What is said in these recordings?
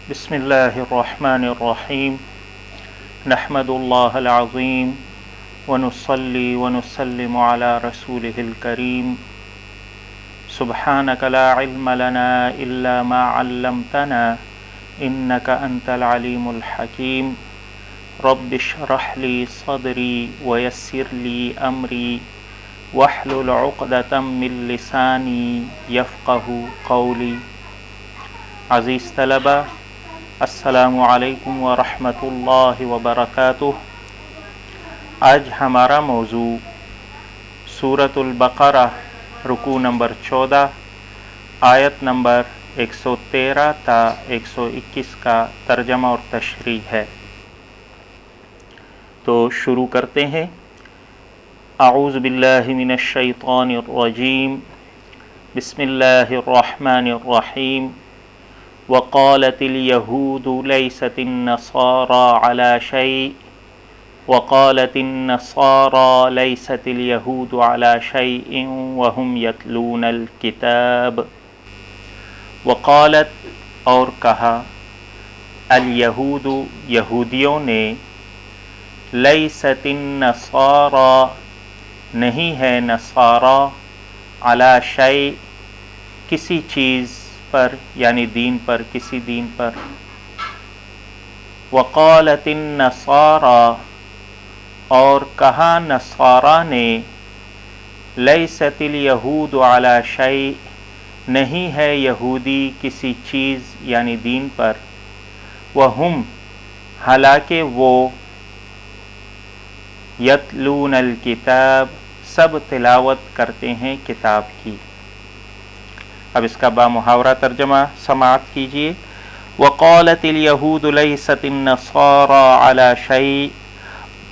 بسم اللہ الرحمن الرحیم نحمد اللہ العظیم ونصلی ونسلم علی رسولہ الکریم سبحانک لا علم لنا الا ما علمتنا انک انت العلیم الحکیم رب اشرح لی صدری ویسر لی امری واحلل عقدۃ من لسانی یفقہوا قولی۔ عزیز طلبہ، السلام علیکم ورحمۃ اللہ وبرکاتہ۔ آج ہمارا موضوع سورۃ البقرہ رکوع نمبر 14 آیت نمبر 113 تا 121 کا ترجمہ اور تشریح ہے۔ تو شروع کرتے ہیں۔ اعوذ باللہ من الشیطان الرجیم، بسم اللہ الرحمن الرحیم۔ وقالت اليهود ليست النصارى على شيء وقالت النصارى ليست اليهود على شيء وهم يتلون الكتاب۔ وقالت اور کہا، الیہود یہودیوں نے، لیست النصارى نہیں ہے نصارہ، علی شیء کسی چیز پر، یعنی دین پر، کسی دین پر۔ وقالت النصارى اور کہا نصارہ نے، لیست الیہود علی شیء نہیں ہے یہودی کسی چیز یعنی دین پر، وہم حالانکہ وہ، یتلون الکتاب سب تلاوت کرتے ہیں کتاب کی۔ اب اس کا بامحاورہ ترجمہ سماعت کیجیے۔ وقالت الیہود لیست النصارى علی شیء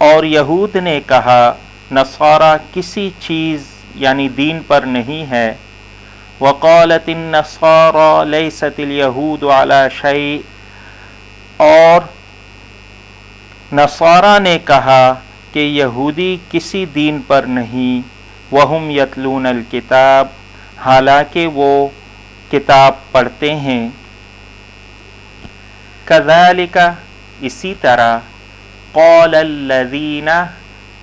اور یہود نے کہا نصارہ کسی چیز یعنی دین پر نہیں ہے۔ وقالت النصارى لیست الیہود علی شیء اور نصارہ نے کہا کہ یہودی کسی دین پر نہیں۔ وہم یتلون الکتاب حالانکہ وہ کتاب پڑھتے ہیں۔ کذالک اسی طرح، قال الذین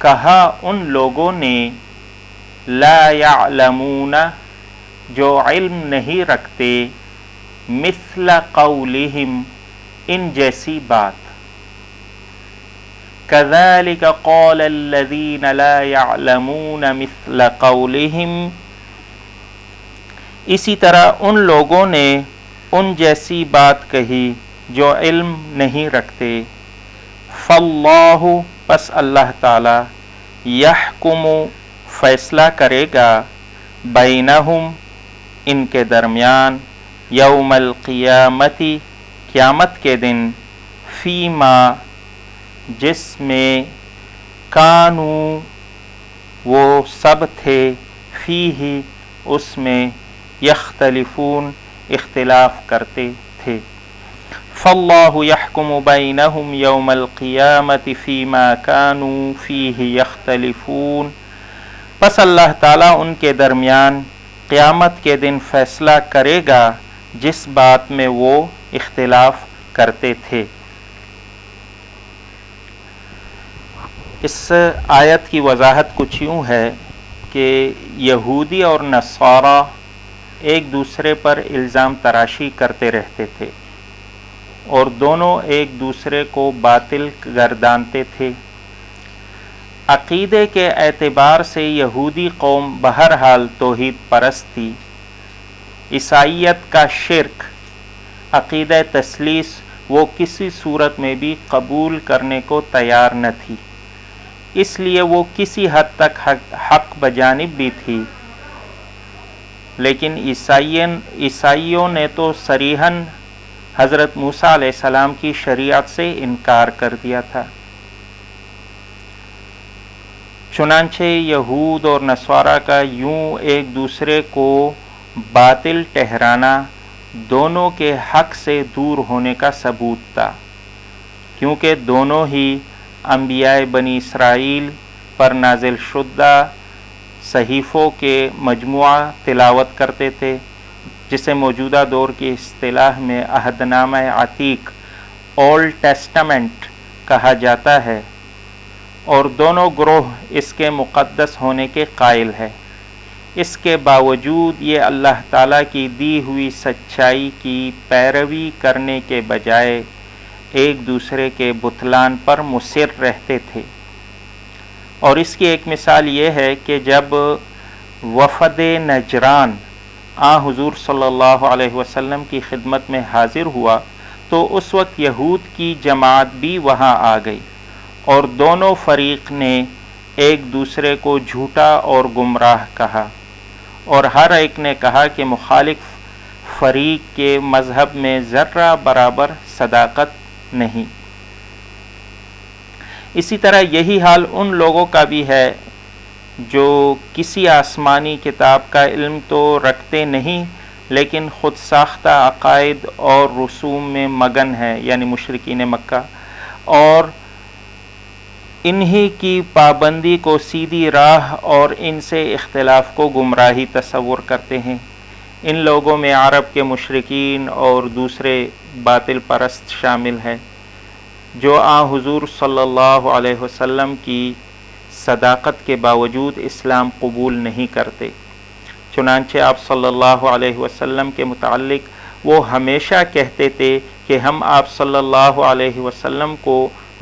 کہا ان لوگوں نے، لا یعلمون جو علم نہیں رکھتے، مثل قولہم ان جیسی بات۔ کذالک قال الذین لا یعلمون مثل قولہم اسی طرح ان لوگوں نے ان جیسی بات کہی جو علم نہیں رکھتے۔ فاللہ پس اللہ تعالی، یحکم فیصلہ کرے گا، بینہم ان کے درمیان، یوم القیامت قیامت کے دن، فیما جس میں، کانوا وہ سب تھے، فیہ اس میں، یختلفون اختلاف کرتے تھے۔ فاللہ یحکم بینہم یوم القیامت فیما کانوا فیہ یختلفون پس اللہ تعالیٰ ان کے درمیان قیامت کے دن فیصلہ کرے گا جس بات میں وہ اختلاف کرتے تھے۔ اس آیت کی وضاحت کچھ یوں ہے کہ یہودی اور نصارہ ایک دوسرے پر الزام تراشی کرتے رہتے تھے اور دونوں ایک دوسرے کو باطل گردانتے تھے۔ عقیدے کے اعتبار سے یہودی قوم بہرحال توحید پرست تھی۔ عیسائیت کا شرک، عقیدہ تثلیث وہ کسی صورت میں بھی قبول کرنے کو تیار نہ تھی، اس لیے وہ کسی حد تک حق بجانب بھی تھی، لیکن عیسائیوں نے تو صریحاً حضرت موسیٰ علیہ السلام کی شریعت سے انکار کر دیا تھا۔ چنانچہ یہود اور نصارہ کا یوں ایک دوسرے کو باطل ٹھہرانا دونوں کے حق سے دور ہونے کا ثبوت تھا، کیونکہ دونوں ہی انبیاء بنی اسرائیل پر نازل شدہ صحیفوں کے مجموعہ تلاوت کرتے تھے، جسے موجودہ دور کی اصطلاح میں عہد نامہ عتیق اولڈ ٹیسٹمنٹ کہا جاتا ہے، اور دونوں گروہ اس کے مقدس ہونے کے قائل ہے۔ اس کے باوجود یہ اللہ تعالیٰ کی دی ہوئی سچائی کی پیروی کرنے کے بجائے ایک دوسرے کے بتلان پر مصر رہتے تھے، اور اس کی ایک مثال یہ ہے کہ جب وفد نجران حضور صلی اللہ علیہ وسلم کی خدمت میں حاضر ہوا تو اس وقت یہود کی جماعت بھی وہاں آ گئی، اور دونوں فریق نے ایک دوسرے کو جھوٹا اور گمراہ کہا، اور ہر ایک نے کہا کہ مخالف فریق کے مذہب میں ذرہ برابر صداقت نہیں۔ اسی طرح یہی حال ان لوگوں کا بھی ہے جو کسی آسمانی کتاب کا علم تو رکھتے نہیں، لیکن خود ساختہ عقائد اور رسوم میں مگن ہے، یعنی مشرکین مکہ، اور انہی کی پابندی کو سیدھی راہ اور ان سے اختلاف کو گمراہی تصور کرتے ہیں۔ ان لوگوں میں عرب کے مشرکین اور دوسرے باطل پرست شامل ہے جو حضور صلی اللہ علیہ وسلم کی صداقت کے باوجود اسلام قبول نہیں کرتے۔ چنانچہ آپ صلی اللہ علیہ وسلم کے متعلق وہ ہمیشہ کہتے تھے کہ ہم آپ صلی اللہ علیہ وسلم کو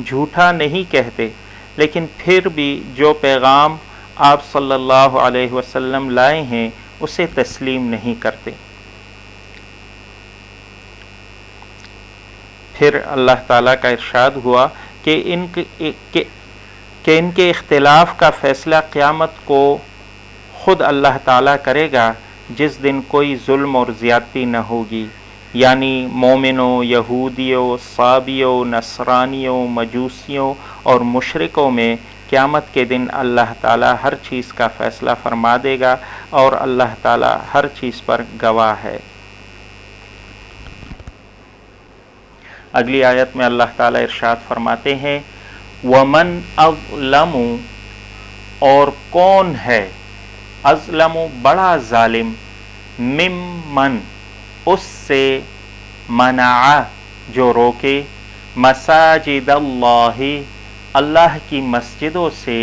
جھوٹا نہیں کہتے، لیکن پھر بھی جو پیغام آپ صلی اللہ علیہ وسلم لائے ہیں اسے تسلیم نہیں کرتے۔ پھر اللہ تعالیٰ کا ارشاد ہوا کہ ان کے اختلاف کا فیصلہ قیامت کو خود اللہ تعالیٰ کرے گا، جس دن کوئی ظلم اور زیادتی نہ ہوگی، یعنی مومنوں، یہودیوں، صابیوں، نصرانیوں، مجوسیوں اور مشرکوں میں قیامت کے دن اللہ تعالیٰ ہر چیز کا فیصلہ فرما دے گا، اور اللہ تعالیٰ ہر چیز پر گواہ ہے۔ اگلی آیت میں اللہ تعالیٰ ارشاد فرماتے ہیں وَمَنْ أَظْلَمُ، اور کون ہے، اظلم بڑا ظالم، ممن اس سے، منع جو روکے، مساجد اللہ اللہ کی مسجدوں سے،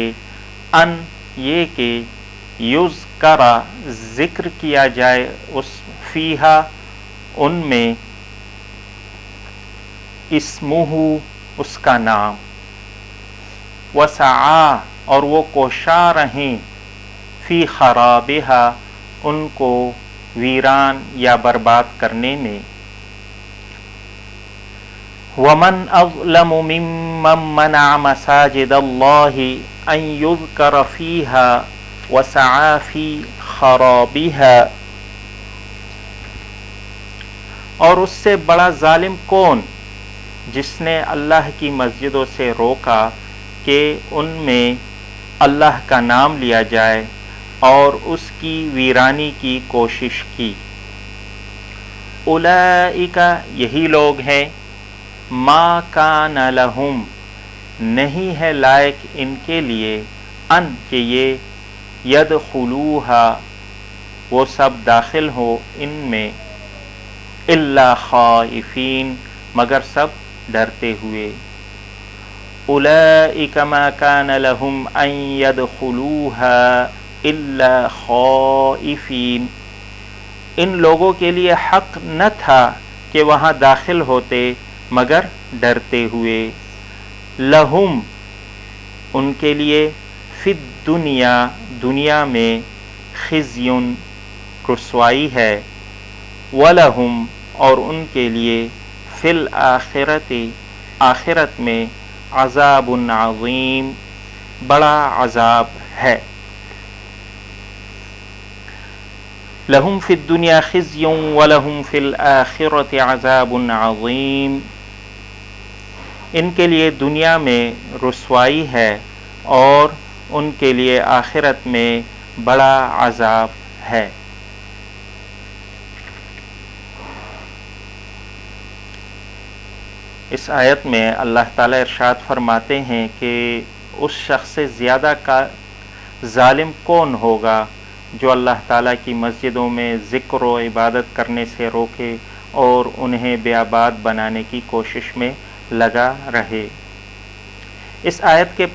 ان یہ کہ یذکر ذکر کیا جائے اس فیہا ان میں، اسمہ اس کا نام، وسعا اور وہ کوشاں رہیں، فی خرابہا ان کو ویران یا برباد کرنے میں۔ ومن اظلم ممن منع مساجد اللہ ان یذکر فیہا وسعا فی خرابہا، اور اس سے بڑا ظالم کون جس نے اللہ کی مسجدوں سے روکا کہ ان میں اللہ کا نام لیا جائے اور اس کی ویرانی کی کوشش کی۔ اولئک یہی لوگ ہیں، ما کان لہم نہیں ہے لائق ان کے لیے، ان کہ یہ یدخلوہا وہ سب داخل ہو ان میں، الا خائفین مگر سب ڈرتے ہوئے۔ اولئک ما کان لہم ان یدخلوہا الا خائفین، ان لوگوں کے لیے حق نہ تھا کہ وہاں داخل ہوتے مگر ڈرتے ہوئے۔ لہم ان کے لیے، فی الدنیا دنیا میں، خزیٌ رسوائی ہے، وَلَهُمْ اور ان کے لیے، فی الآخرۃ آخرت میں، عذاب عظیم بڑا عذاب ہے۔ لہم فی الدنیا خزی ولہم فی الآخرۃ عذاب عظیم، ان کے لیے دنیا میں رسوائی ہے اور ان کے لیے آخرت میں بڑا عذاب ہے۔ اس آیت میں اللہ تعالیٰ ارشاد فرماتے ہیں کہ اس شخص سے زیادہ کا ظالم کون ہوگا جو اللہ تعالیٰ کی مسجدوں میں ذکر و عبادت کرنے سے روکے اور انہیں بیاباد بنانے کی کوشش میں لگا رہے۔ اس آیت کے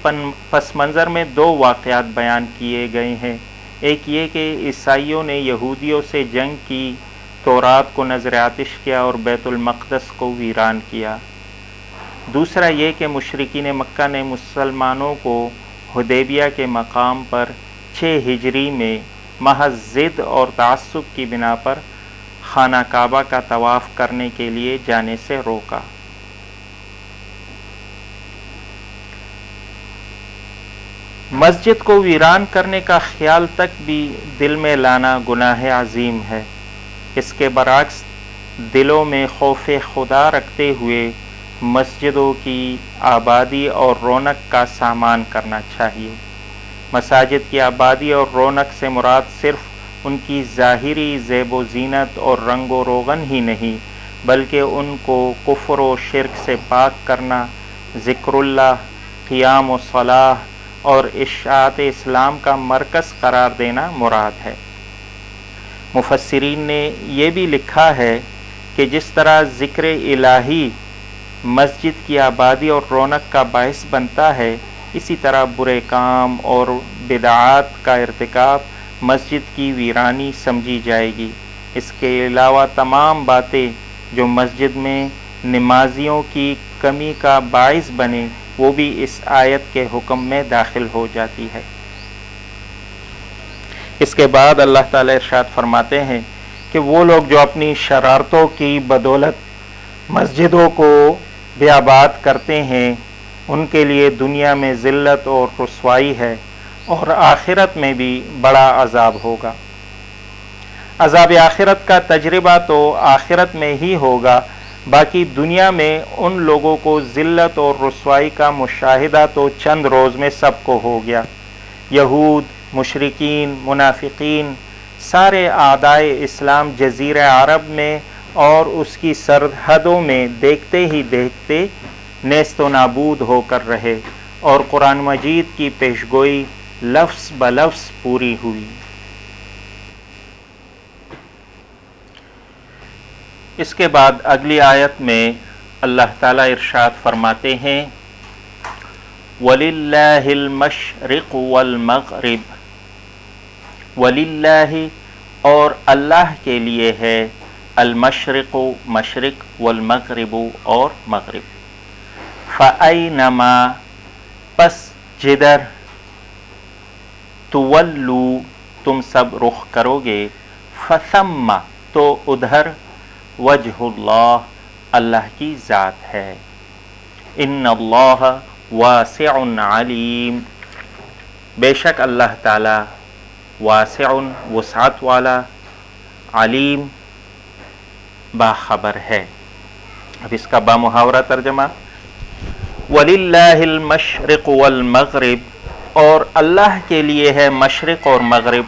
پس منظر میں دو واقعات بیان کیے گئے ہیں۔ ایک یہ کہ عیسائیوں نے یہودیوں سے جنگ کی، تورات کو نذر آتش کیا اور بیت المقدس کو ویران کیا۔ دوسرا یہ کہ مشرکین مکہ نے مسلمانوں کو حدیبیہ کے مقام پر 6 ہجری میں محض ضد اور تعصب کی بنا پر خانہ کعبہ کا طواف کرنے کے لیے جانے سے روکا۔ مسجد کو ویران کرنے کا خیال تک بھی دل میں لانا گناہ عظیم ہے۔ اس کے برعکس دلوں میں خوف خدا رکھتے ہوئے مسجدوں کی آبادی اور رونق کا سامان کرنا چاہیے۔ مساجد کی آبادی اور رونق سے مراد صرف ان کی ظاہری زیب و زینت اور رنگ و روغن ہی نہیں، بلکہ ان کو کفر و شرک سے پاک کرنا، ذکر اللہ، قیام و صلاح اور اشاعت اسلام کا مرکز قرار دینا مراد ہے۔ مفسرین نے یہ بھی لکھا ہے کہ جس طرح ذکر الہی مسجد کی آبادی اور رونق کا باعث بنتا ہے، اسی طرح برے کام اور بدعات کا ارتکاب مسجد کی ویرانی سمجھی جائے گی۔ اس کے علاوہ تمام باتیں جو مسجد میں نمازیوں کی کمی کا باعث بنے، وہ بھی اس آیت کے حکم میں داخل ہو جاتی ہے۔ اس کے بعد اللہ تعالیٰ ارشاد فرماتے ہیں کہ وہ لوگ جو اپنی شرارتوں کی بدولت مسجدوں کو بیاباد کرتے ہیں، ان کے لیے دنیا میں ذلت اور رسوائی ہے اور آخرت میں بھی بڑا عذاب ہوگا۔ عذاب آخرت کا تجربہ تو آخرت میں ہی ہوگا، باقی دنیا میں ان لوگوں کو ذلت اور رسوائی کا مشاہدہ تو چند روز میں سب کو ہو گیا۔ یہود، مشرکین، منافقین، سارے اعدائے اسلام جزیرہ عرب میں اور اس کی سرحدوں میں دیکھتے ہی دیکھتے نیست و نابود ہو کر رہے، اور قرآن مجید کی پیشگوئی لفظ بلفظ پوری ہوئی۔ اس کے بعد اگلی آیت میں اللہ تعالیٰ ارشاد فرماتے ہیں وَلِلَّهِ الْمَشْرِقُ وَالْمَغْرِبُ، وَلِلَّهِ اور اللہ کے لیے ہے، المشرق مشرق، والمغرب اور مغرب۔ فَأَيْنَمَا پس جدھر، تولو تم سب رخ کرو گے، فثم تو ادھر، وجہ اللہ اللہ کی ذات ہے، ان اللہ واسع علیم بے شک اللہ تعالی واسع وسعت والا، علیم باخبر ہے۔ اب اس کا بامحاورہ ترجمہ، وَلِلَّهِ الْمَشْرِقُ وَالْمَغْرِبُ اور اللہ کے لیے ہے مشرق اور مغرب،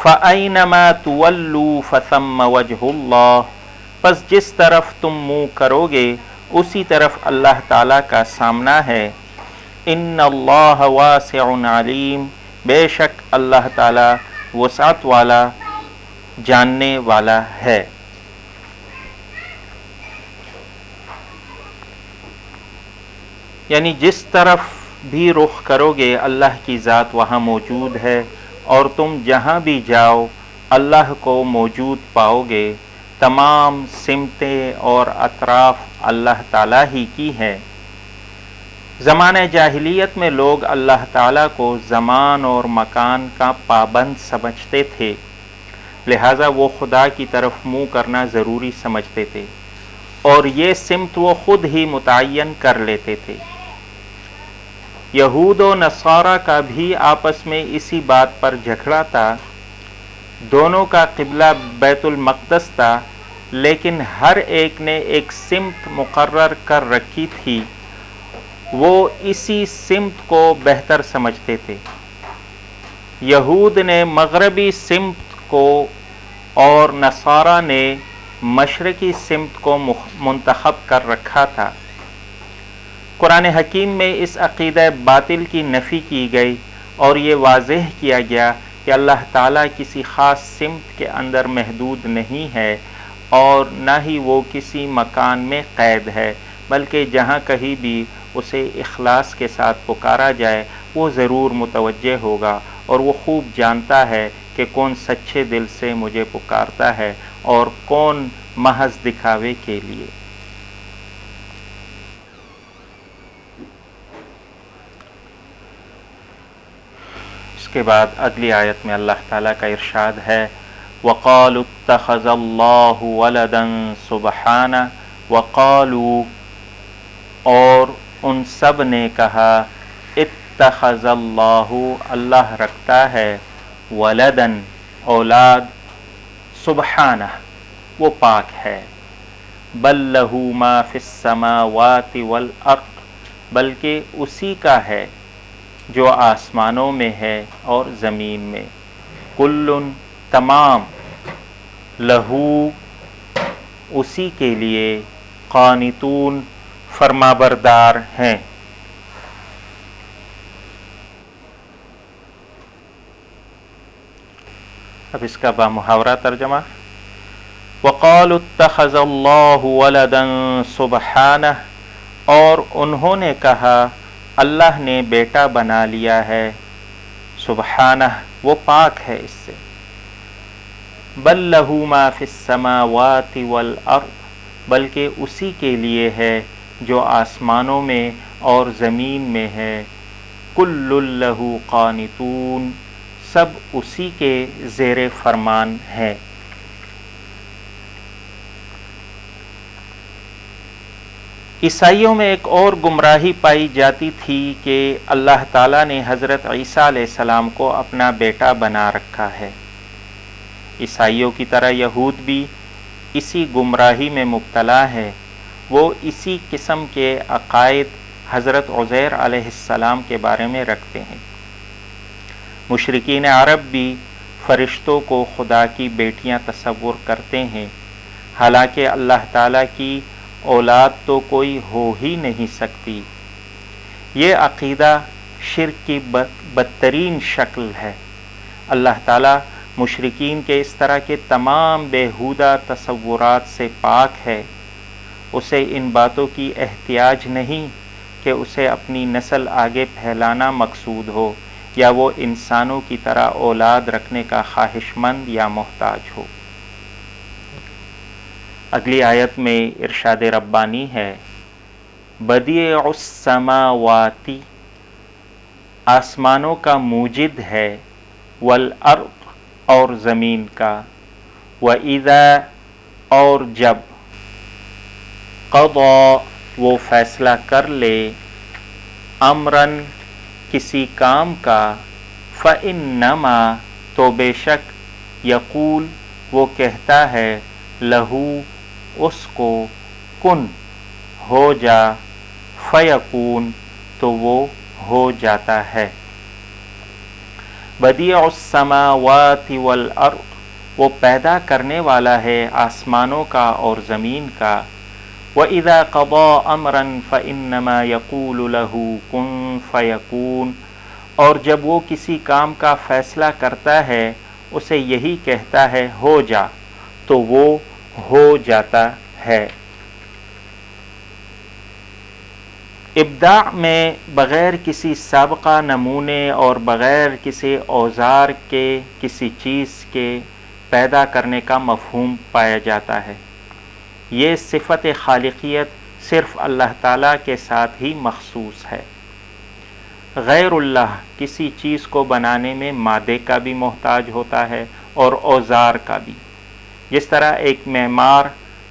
فَأَيْنَمَا تُوَلُّوا فَثَمَّ وَجْهُ اللَّهِ پس جس طرف تم منہ کرو گے اسی طرف اللہ تعالیٰ کا سامنا ہے، ان اللہ واسع علیم بے شک اللہ تعالیٰ وسعت والا جاننے والا ہے۔ یعنی جس طرف بھی رخ کرو گے اللہ کی ذات وہاں موجود ہے، اور تم جہاں بھی جاؤ اللہ کو موجود پاؤ گے۔ تمام سمتیں اور اطراف اللہ تعالیٰ ہی کی ہیں۔ زمانہ جاہلیت میں لوگ اللہ تعالیٰ کو زمان اور مکان کا پابند سمجھتے تھے، لہٰذا وہ خدا کی طرف منہ کرنا ضروری سمجھتے تھے، اور یہ سمت وہ خود ہی متعین کر لیتے تھے۔ یہود و نصارہ کا بھی آپس میں اسی بات پر جھگڑا تھا۔ دونوں کا قبلہ بیت المقدس تھا، لیکن ہر ایک نے ایک سمت مقرر کر رکھی تھی، وہ اسی سمت کو بہتر سمجھتے تھے۔ یہود نے مغربی سمت کو اور نصارہ نے مشرقی سمت کو منتخب کر رکھا تھا۔ قرآن حکیم میں اس عقیدہ باطل کی نفی کی گئی اور یہ واضح کیا گیا کہ اللہ تعالیٰ کسی خاص سمت کے اندر محدود نہیں ہے اور نہ ہی وہ کسی مکان میں قید ہے، بلکہ جہاں کہیں بھی اسے اخلاص کے ساتھ پکارا جائے وہ ضرور متوجہ ہوگا، اور وہ خوب جانتا ہے کہ کون سچے دل سے مجھے پکارتا ہے اور کون محض دکھاوے کے لیے۔ اس کے بعد اگلی آیت میں اللہ تعالیٰ کا ارشاد ہے وَقَالُوا اتَّخَذَ اللَّهُ وَلَدًا سُبْحَانَهُ وَقَالُوا اور ان سب نے کہا اتخذ اللہ اللہ رکھتا ہے ولدن اولاد سبحانہ وہ پاک ہے بل لہ ما فی السماوات والارض بلکہ اسی کا ہے جو آسمانوں میں ہے اور زمین میں، کل تمام، لہو اسی کے لیے، قانتون فرمابردار ہیں۔ اب اس کا بامحاورہ ترجمہ وقالوا اتخذ اللہ ولدا سبحانہ اور انہوں نے کہا اللہ نے بیٹا بنا لیا ہے، سبحانہ وہ پاک ہے اس سے، بل لہ ما فی السماوات والارض بلکہ اسی کے لیے ہے جو آسمانوں میں اور زمین میں ہے، کل لہ قانتون سب اسی کے زیر فرمان ہیں۔ عیسائیوں میں ایک اور گمراہی پائی جاتی تھی کہ اللہ تعالیٰ نے حضرت عیسیٰ علیہ السلام کو اپنا بیٹا بنا رکھا ہے۔ عیسائیوں کی طرح یہود بھی اسی گمراہی میں مبتلا ہے، وہ اسی قسم کے عقائد حضرت عزیر علیہ السلام کے بارے میں رکھتے ہیں۔ مشرکین عرب بھی فرشتوں کو خدا کی بیٹیاں تصور کرتے ہیں، حالانکہ اللہ تعالیٰ کی اولاد تو کوئی ہو ہی نہیں سکتی۔ یہ عقیدہ شرک کی بدترین شکل ہے۔ اللہ تعالیٰ مشرکین کے اس طرح کے تمام بیہودہ تصورات سے پاک ہے، اسے ان باتوں کی احتیاج نہیں کہ اسے اپنی نسل آگے پھیلانا مقصود ہو یا وہ انسانوں کی طرح اولاد رکھنے کا خواہش مند یا محتاج ہو۔ اگلی آیت میں ارشاد ربانی ہے بدیع السماوات آسمانوں کا موجد ہے، والارض اور زمین کا، وَإِذَا اور جب، قضى وہ فیصلہ کر لے، امراً کسی کام کا، فَإِنَّمَا تو بے شک، یقول وہ کہتا ہے، لہو اس کو، کن ہو جا، فیکون تو وہ ہو جاتا ہے۔ بدیع السماوات والارض وہ پیدا کرنے والا ہے آسمانوں کا اور زمین کا، وَإِذَا قَضَى أَمْرًا فَإِنَّمَا يَقُولُ لَهُ كُن فَيَكُونُ اور جب وہ کسی کام کا فیصلہ کرتا ہے اسے یہی کہتا ہے ہو جا، تو وہ ہو جاتا ہے۔ ابداع میں بغیر کسی سابقہ نمونے اور بغیر کسی اوزار کے کسی چیز کے پیدا کرنے کا مفہوم پایا جاتا ہے۔ یہ صفت خالقیت صرف اللہ تعالیٰ کے ساتھ ہی مخصوص ہے۔ غیر اللہ کسی چیز کو بنانے میں مادے کا بھی محتاج ہوتا ہے اور اوزار کا بھی، جس طرح ایک معمار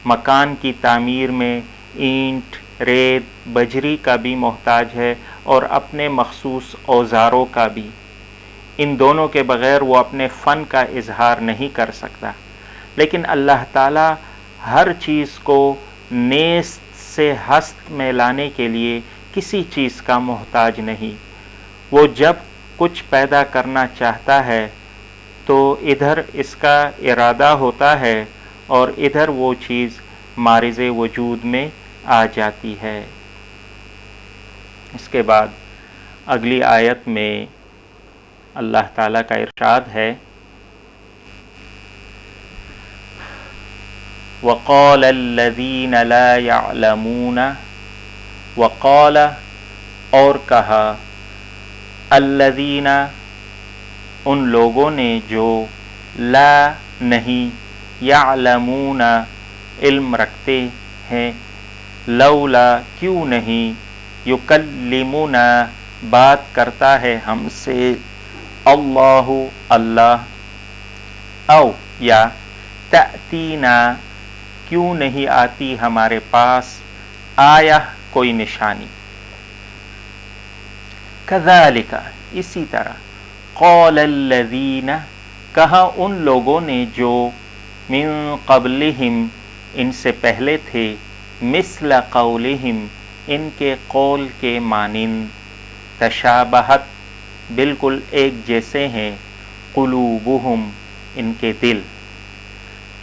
مکان کی تعمیر میں اینٹ، ریت، بجری کا بھی محتاج ہے اور اپنے مخصوص اوزاروں کا بھی۔ ان دونوں کے بغیر وہ اپنے فن کا اظہار نہیں کر سکتا، لیکن اللہ تعالیٰ ہر چیز کو نیست سے ہست میں لانے کے لیے کسی چیز کا محتاج نہیں۔ وہ جب کچھ پیدا کرنا چاہتا ہے تو ادھر اس کا ارادہ ہوتا ہے اور ادھر وہ چیز معرض وجود میں آ جاتی ہے۔ اس کے بعد اگلی آیت میں اللہ تعالیٰ کا ارشاد ہے وَقَالَ الَّذِينَ لَا يَعْلَمُونَ وَقَالَ اور کہا الَّذِينَ ان لوگوں نے جو لا نہیں یعلمون علم رکھتے ہیں لولا کیوں نہیں یکلمنا بات کرتا ہے ہم سے اللہ او یا تأتینا کیوں نہیں آتی ہمارے پاس آیہ کوئی نشانی کذالک اسی طرح قال الذین کہا ان لوگوں نے جو من قبلہم ان سے پہلے تھے مثل قولہم ان کے قول کے مانند تشابہت بالکل ایک جیسے ہیں قلوبہم ان کے دل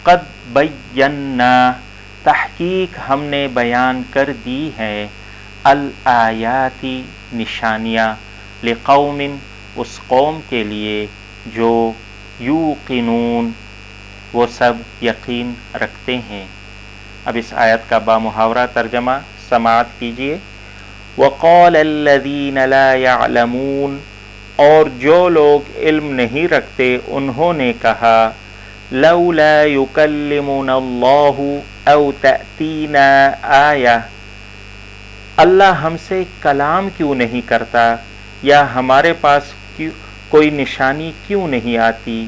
قد بینا تحقیق ہم نے بیان کر دی ہے الآیاتی نشانیاں لقوم اس قوم کے لیے جو یوقنون وہ سب یقین رکھتے ہیں. اب اس آیت کا بامحاورہ ترجمہ سماعت کیجئے. وقال الذین لا یعلمون اور جو لوگ علم نہیں رکھتے انہوں نے کہا لولا یکلمنا اللہ او تأتینا آیہ اللہ ہم سے کلام کیوں نہیں کرتا یا ہمارے پاس کوئی نشانی کیوں نہیں آتی.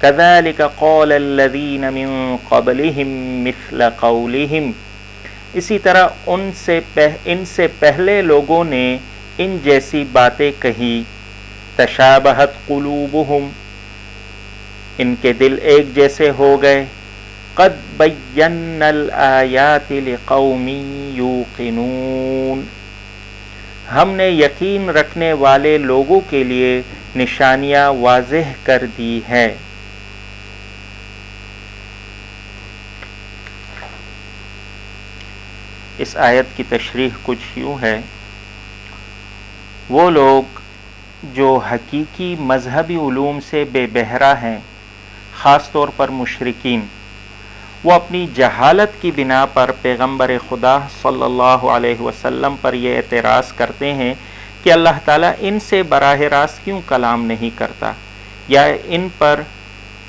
کذالک قال الذین من قبلہم مثل قولہم اسی طرح ان سے پہلے لوگوں نے ان جیسی باتیں کہی. تشابہت قلوبہم ان کے دل ایک جیسے ہو گئے. قد بینا الآیات لقوم یوقنون ہم نے یقین رکھنے والے لوگوں کے لیے نشانیاں واضح کر دی ہے. اس آیت کی تشریح کچھ یوں ہے وہ لوگ جو حقیقی مذہبی علوم سے بے بہرہ ہیں خاص طور پر مشرکین وہ اپنی جہالت کی بنا پر پیغمبر خدا صلی اللہ علیہ وسلم پر یہ اعتراض کرتے ہیں کہ اللہ تعالیٰ ان سے براہ راست کیوں کلام نہیں کرتا یا ان پر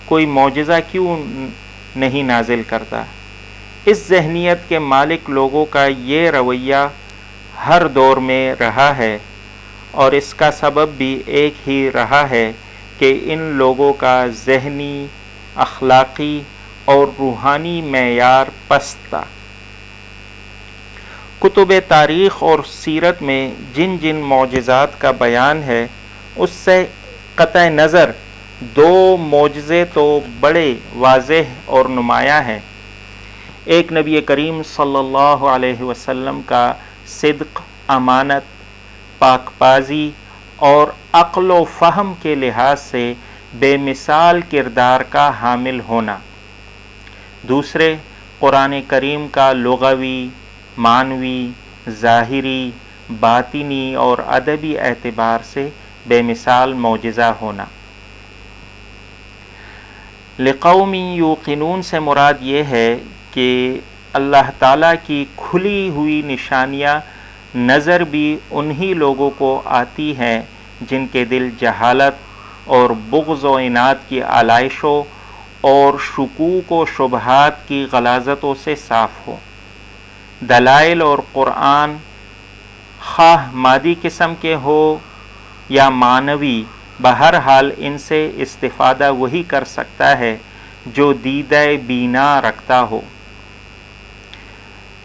کوئی معجزہ کیوں نہیں نازل کرتا. اس ذہنیت کے مالک لوگوں کا یہ رویہ ہر دور میں رہا ہے اور اس کا سبب بھی ایک ہی رہا ہے کہ ان لوگوں کا ذہنی اخلاقی اور روحانی معیار پست تھا. کتب تاریخ اور سیرت میں جن جن معجزات کا بیان ہے اس سے قطع نظر دو معجزے تو بڑے واضح اور نمایاں ہیں. ایک نبی کریم صلی اللہ علیہ وسلم کا صدق امانت پاک بازی اور عقل و فہم کے لحاظ سے بے مثال کردار کا حامل ہونا. دوسرے قرآن کریم کا لغوی معنوی ظاہری باطنی اور ادبی اعتبار سے بے مثال معجزہ ہونا. لقوم یوقنون سے مراد یہ ہے کہ اللہ تعالیٰ کی کھلی ہوئی نشانیاں نظر بھی انہی لوگوں کو آتی ہیں جن کے دل جہالت اور بغض و عناد کی آلائشوں اور شکوک و شبہات کی غلاظتوں سے صاف ہو. دلائل اور قرآن خواہ مادی قسم کے ہو یا معنوی بہرحال ان سے استفادہ وہی کر سکتا ہے جو دیدہ بینا رکھتا ہو.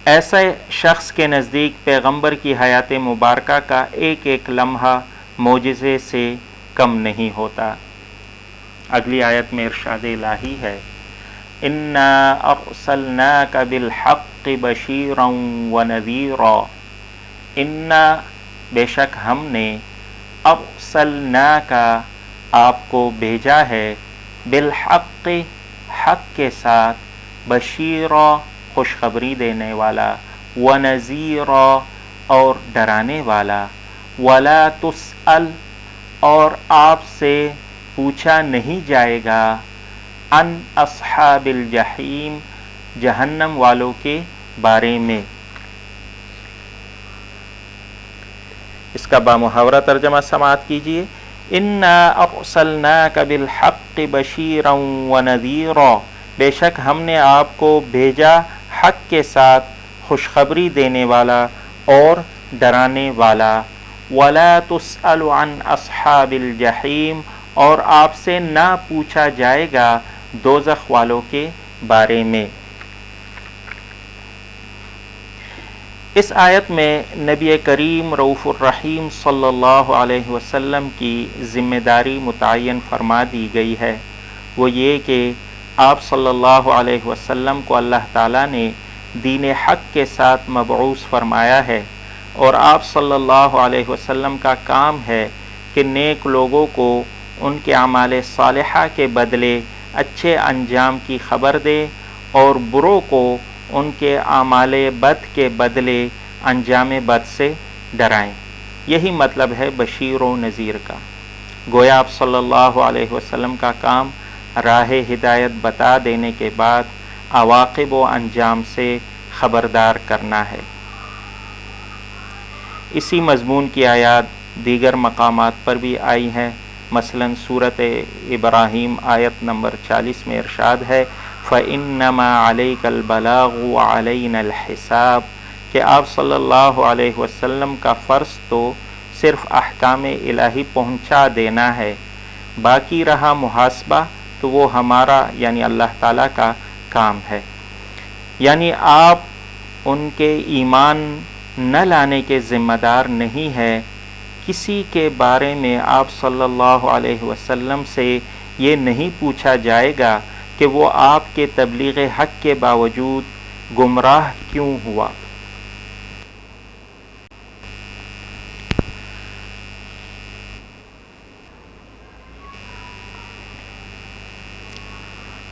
ایسے شخص کے نزدیک پیغمبر کی حیات مبارکہ کا ایک ایک لمحہ معجزے سے کم نہیں ہوتا. اگلی آیت میں ارشاد الہی ہے انا ارسلناک بالحق بشیرا ونذیرا انا بے شک ہم نے ارسلناک آپ کو بھیجا ہے بالحق حق کے ساتھ بشیرا خوشخبری دینے والا ونذیرا اور ڈرانے والا ولا تسأل اور آپ سے پوچھا نہیں جائے گا ان اصحاب الجحیم جہنم والوں کے بارے میں۔ اس کا بامحاورہ ترجمہ سماعت کیجیے۔ انا ارسلناک بالحق بشیرا ونذیرا، بے شک ہم نے آپ کو بھیجا حق کے ساتھ خوشخبری دینے والا اور ڈرانے والا۔ ولا تسأل عن اصحاب الجحیم، اور آپ سے نہ پوچھا جائے گا دوزخ والوں کے بارے میں۔ اس آیت میں نبی کریم رؤوف الرحیم صلی اللہ علیہ وسلم کی ذمہ داری متعین فرما دی گئی ہے، وہ یہ کہ آپ صلی اللہ علیہ وسلم کو اللہ تعالیٰ نے دین حق کے ساتھ مبعوث فرمایا ہے، اور آپ صلی اللہ علیہ وسلم کا کام ہے کہ نیک لوگوں کو ان کے اعمال صالحہ کے بدلے اچھے انجام کی خبر دے، اور بروں کو ان کے اعمال بد کے بدلے انجام بد سے ڈرائیں۔ یہی مطلب ہے بشیر و نذیر کا۔ گویا آپ صلی اللہ علیہ وسلم کا کام راہ ہدایت بتا دینے کے بعد عواقب و انجام سے خبردار کرنا ہے۔ اسی مضمون کی آیات دیگر مقامات پر بھی آئی ہیں، مثلا سورۃ ابراہیم آیت نمبر 40 میں ارشاد ہے فَإِنَّمَا عَلَيْكَ الْبَلَاغُ وَعَلَيْنَا الْحِسَابُ، کہ آپ صلی اللہ علیہ وسلم کا فرض تو صرف احکام الہی پہنچا دینا ہے، باقی رہا محاسبہ تو وہ ہمارا یعنی اللہ تعالیٰ کا کام ہے۔ یعنی آپ ان کے ایمان نہ لانے کے ذمہ دار نہیں ہے۔ کسی کے بارے میں آپ صلی اللہ علیہ وسلم سے یہ نہیں پوچھا جائے گا کہ وہ آپ کے تبلیغ حق کے باوجود گمراہ کیوں ہوا۔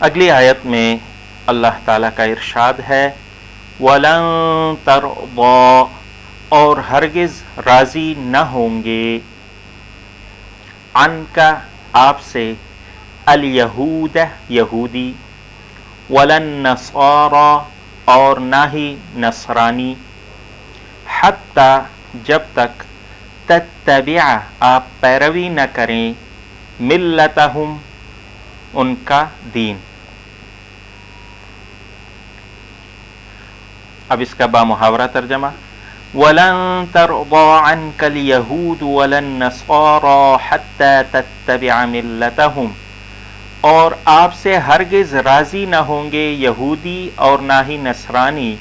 اگلی آیت میں اللہ تعالیٰ کا ارشاد ہے وَلَن تَرْضَىٰ، اور ہرگز راضی نہ ہوں گے عَنْکَ آپ سے الیہود یہودی، وَلَن نَصَارَىٰ اور نہ ہی نصرانی، حتیٰ جب تک تتبع آپ پیروی نہ کریں ملتہم ان کا دین۔ اب اس کا بامحاورہ ترجمہ وَلَن تَرْضَىٰ عَنْكَ الْيَهُودُ وَلَا النَّصَارَىٰ حَتَّىٰ تَتَّبِعَ مِلَّتَهُمْ، اور آپ سے ہرگز راضی نہ ہوں گے یہودی اور نہ ہی نصرانی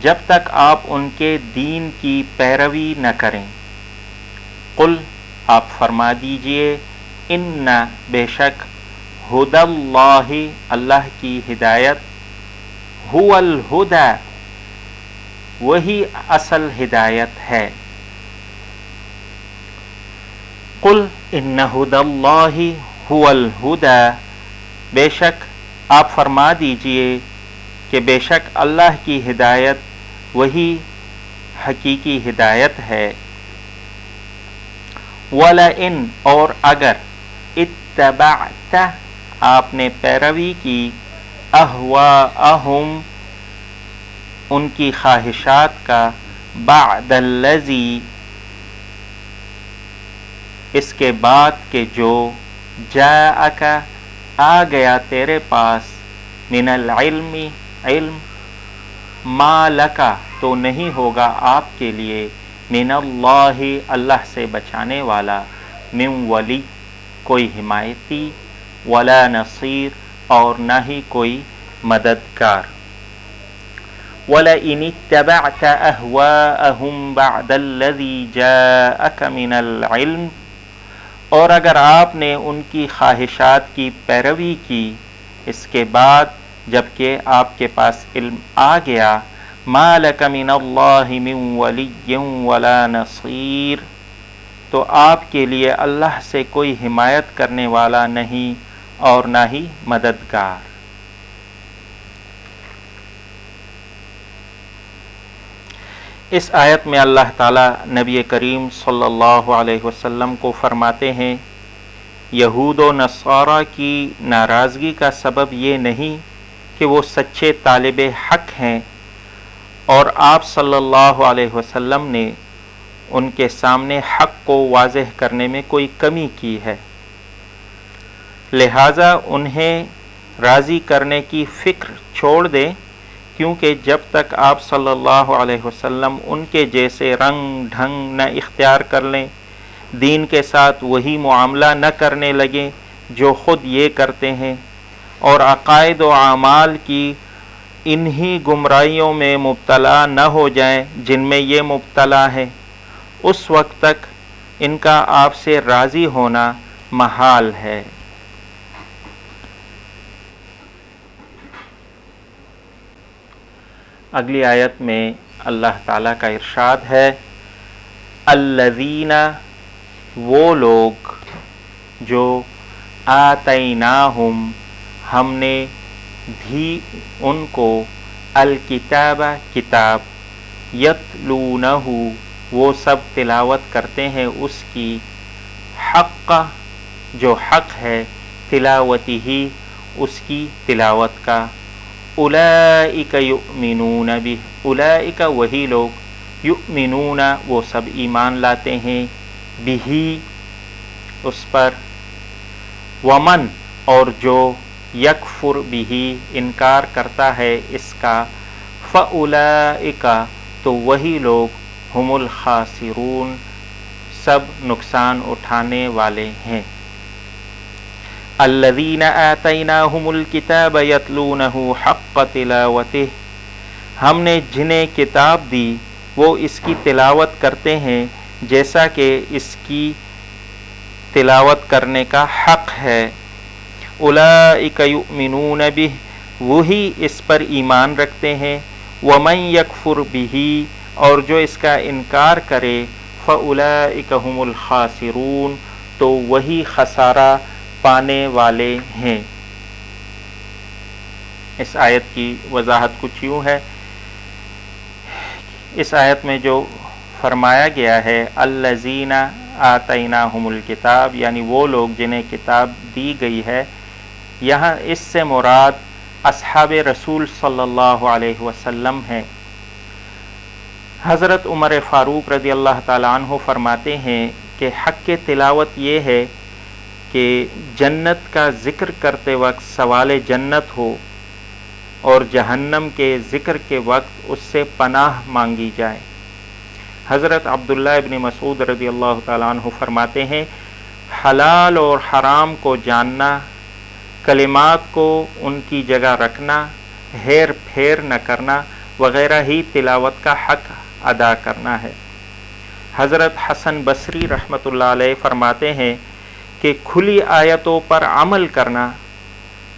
جب تک آپ ان کے دین کی پیروی نہ کریں۔ قل آپ فرما دیجئے ان بے شک ہدی اللہ اللہ کی ہدایت، هو الہدی وہی اصل ہدایت ہے۔ قل ان ہدی اللہ هو الہدی، بے شک آپ فرما دیجئے کہ بے شک اللہ کی ہدایت وہی حقیقی ہدایت ہے۔ وَلَئِنْ اور اگر اتبعت آپ نے پیروی کی اہواءہم ان کی خواہشات کا بعد الذی اس کے بعد کہ جو جاءک آ گیا تیرے پاس من العلم علم، ما لکا تو نہیں ہوگا آپ کے لیے من اللہ اللہ سے بچانے والا، من ولی کوئی حمایتی، ولا نصیر اور نہ ہی کوئی مددگار۔ وَلَئِنِ اتَّبَعْتَ أَهْوَاءَهُمْ بَعْدَ الَّذِي جَاءَكَ مِنَ الْعِلْمِ، اور اگر آپ نے ان کی خواہشات کی پیروی کی اس کے بعد جبکہ آپ کے پاس علم آ گیا، مَا لَكَ مِنَ اللَّهِ مِن وَلِيٍّ وَلَا نَصِيرٍ، تو آپ کے لیے اللہ سے کوئی حمایت کرنے والا نہیں اور نہ ہی مددگار۔ اس آیت میں اللہ تعالیٰ نبی کریم صلی اللہ علیہ وسلم کو فرماتے ہیں یہود و نصارہ کی ناراضگی کا سبب یہ نہیں کہ وہ سچے طالب حق ہیں اور آپ صلی اللہ علیہ وسلم نے ان کے سامنے حق کو واضح کرنے میں کوئی کمی کی ہے، لہٰذا انہیں راضی کرنے کی فکر چھوڑ دیں، کیونکہ جب تک آپ صلی اللہ علیہ وسلم ان کے جیسے رنگ ڈھنگ نہ اختیار کر لیں، دین کے ساتھ وہی معاملہ نہ کرنے لگیں جو خود یہ کرتے ہیں، اور عقائد و اعمال کی انہی گمراہیوں میں مبتلا نہ ہو جائیں جن میں یہ مبتلا ہے، اس وقت تک ان کا آپ سے راضی ہونا محال ہے۔ اگلی آیت میں اللہ تعالیٰ کا ارشاد ہے الذین، وہ لوگ جو آتیناہم، ہم نے دی ان کو الکتاب، کتاب، یتلونہ، وہ سب تلاوت کرتے ہیں اس کی، حق، جو حق ہے، تلاوتہ، اس کی تلاوت کا، اولئک یؤمنون بہ، اولئک وہی لوگ، یؤمنون وہ سب ایمان لاتے ہیں، بہ اس پر، ومن اور جو یکفر بہ انکار کرتا ہے اس کا، فاولئک تو وہی لوگ، ہم الخاسرون سب نقصان اٹھانے والے ہیں۔ الذین آتیناہم الکتاب یتلونہ حق تلاوتہ، ہم نے جنہیں کتاب دی وہ اس کی تلاوت کرتے ہیں جیسا کہ اس کی تلاوت کرنے کا حق ہے، اولئک یؤمنون بہ، وہی اس پر ایمان رکھتے ہیں، ومن یکفر بہ، اور جو اس کا انکار کرے، فاولئک هم الخاسرون تو وہی خسارہ پانے والے ہیں۔ اس آیت کی وضاحت کچھ یوں ہے، اس آیت میں جو فرمایا گیا ہے الذین آتیناہم الکتاب، یعنی وہ لوگ جنہیں کتاب دی گئی ہے، یہاں اس سے مراد اصحاب رسول صلی اللہ علیہ وسلم ہیں۔ حضرت عمر فاروق رضی اللہ تعالیٰ عنہ فرماتے ہیں کہ حق تلاوت یہ ہے کہ جنت کا ذکر کرتے وقت سوال جنت ہو اور جہنم کے ذکر کے وقت اس سے پناہ مانگی جائے۔ حضرت عبداللہ ابن مسعود رضی اللہ تعالیٰ عنہ فرماتے ہیں حلال اور حرام کو جاننا، کلمات کو ان کی جگہ رکھنا، ہیر پھیر نہ کرنا وغیرہ ہی تلاوت کا حق ادا کرنا ہے۔ حضرت حسن بصری رحمۃ اللہ علیہ فرماتے ہیں کہ کھلی آیتوں پر عمل کرنا،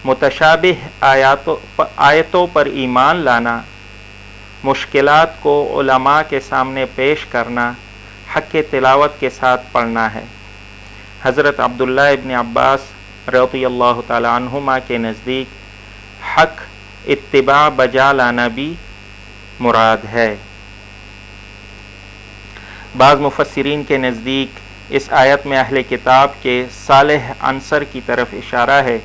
متشابہ آیتوں پر ایمان لانا، مشکلات کو علماء کے سامنے پیش کرنا، حق تلاوت کے ساتھ پڑھنا ہے۔ حضرت عبداللہ ابن عباس رضی اللہ تعالی عنہما کے نزدیک حق اتباع بجا لانا بھی مراد ہے۔ بعض مفسرین کے نزدیک اس آیت میں اہل کتاب کے صالح عنصر کی طرف اشارہ ہے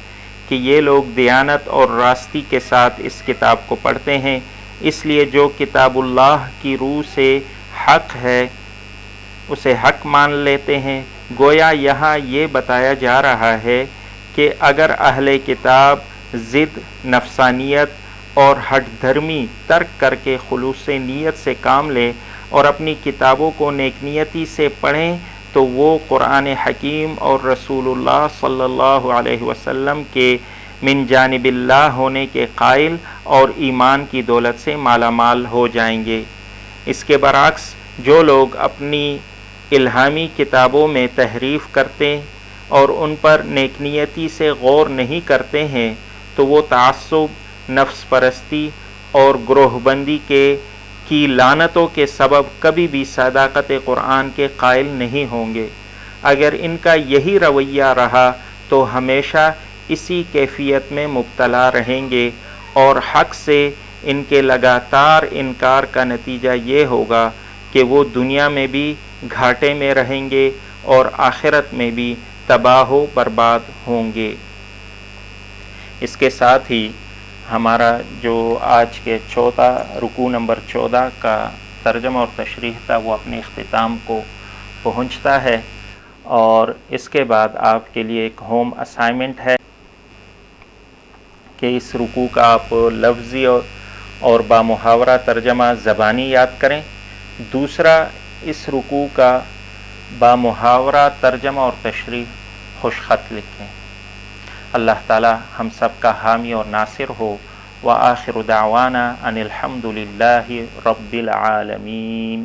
کہ یہ لوگ دیانت اور راستی کے ساتھ اس کتاب کو پڑھتے ہیں، اس لیے جو کتاب اللہ کی روح سے حق ہے اسے حق مان لیتے ہیں۔ گویا یہاں یہ بتایا جا رہا ہے کہ اگر اہل کتاب ضد، نفسانیت اور ہٹ دھرمی ترک کر کے خلوص نیت سے کام لیں اور اپنی کتابوں کو نیک نیتی سے پڑھیں تو وہ قرآن حکیم اور رسول اللہ صلی اللہ علیہ وسلم کے من جانب اللہ ہونے کے قائل اور ایمان کی دولت سے مالا مال ہو جائیں گے۔ اس کے برعکس جو لوگ اپنی الہامی کتابوں میں تحریف کرتے اور ان پر نیک نیتی سے غور نہیں کرتے ہیں تو وہ تعصب، نفس پرستی اور گروہ بندی کی لعنتوں کے سبب کبھی بھی صداقت قرآن کے قائل نہیں ہوں گے۔ اگر ان کا یہی رویہ رہا تو ہمیشہ اسی کیفیت میں مبتلا رہیں گے اور حق سے ان کے لگاتار انکار کا نتیجہ یہ ہوگا کہ وہ دنیا میں بھی گھاٹے میں رہیں گے اور آخرت میں بھی تباہ و برباد ہوں گے۔ اس کے ساتھ ہی ہمارا جو آج کے رکوع نمبر 14 کا ترجمہ اور تشریح تھا وہ اپنے اختتام کو پہنچتا ہے، اور اس کے بعد آپ کے لیے ایک ہوم اسائنمنٹ ہے کہ اس رکوع کا آپ لفظی اور بامحاورہ ترجمہ زبانی یاد کریں۔ دوسرا، اس رکوع کا بامحاورہ ترجمہ اور تشریح خوش خط لکھیں۔ اللہ تعالی ہم سب کا حامی اور ناصر ہو۔ وآخر دعوانا ان الحمد للہ رب العالمین۔